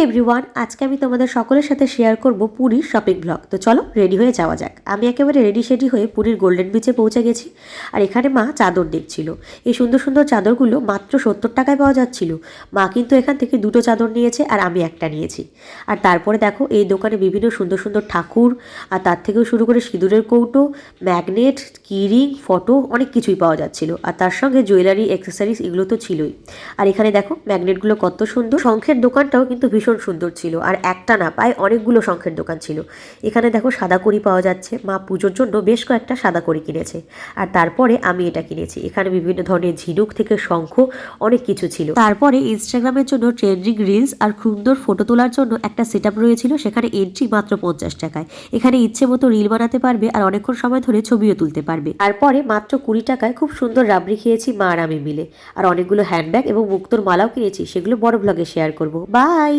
Everyone, আজকে আমি তোমাদের সকলের সাথে শেয়ার করব পুরীর শপিং ব্লগ। তো চলো রেডি হয়ে যাওয়া যাক। আমি একেবারে রেডি সেডি হয়ে পুরীর গোল্ডেন বিচে পৌঁছে গেছি। আর এখানে মা চাদর দেখছিল। এই সুন্দর সুন্দর চাদরগুলো মাত্র 70 টাকায় পাওয়া যাচ্ছিল। মা কিন্তু এখান থেকে দুটো চাদর নিয়েছে আর আমি একটা নিয়েছি। আর তারপরে দেখো এই দোকানে বিভিন্ন সুন্দর সুন্দর ঠাকুর, আর তার থেকেও শুরু করে সিঁদুরের কৌটো, ম্যাগনেট, কিরিং, ফটো অনেক কিছুই পাওয়া যাচ্ছিল। আর তার সঙ্গে জুয়েলারি, অ্যাক্সেসরিজ এগুলো তো ছিলই। আর এখানে দেখো ম্যাগনেটগুলো কত সুন্দর। শঙ্খের দোকানটাও কিন্তু ভীষণ সুন্দর ছিল। আর একটা না, প্রায় অনেকগুলো শঙ্খের দোকান ছিল। এখানে দেখো সাদা কড়ি পাওয়া যাচ্ছে। মা পুজোর জন্য বেশ কয়েকটা সাদা কড়ি কিনেছে। আর তারপরে আমি এটা কিনেছি। এখানে বিভিন্ন ধরনের ঝিনুক থেকে শঙ্খ অনেক কিছু ছিল। তারপরে ইনস্টাগ্রামের জন্য ট্রেন্ডিং রিলস আর সুন্দর ফটো তোলার জন্য একটা সেট আপ রয়েছিল। সেখানে এন্ট্রি মাত্র 50 টাকায়। এখানে ইচ্ছে মতো রিল বানাতে পারবে আর অনেকক্ষণ সময় ধরে ছবিও তুলতে পারবে। তারপরে মাত্র 20 টাকায় খুব সুন্দর রাবড়ি খেয়েছি মা আর আমি মিলে। আর অনেকগুলো হ্যান্ডব্যাগ এবং মুক্তোর মালাও কিনেছি, সেগুলো বড় ব্লগে শেয়ার করব। বাই।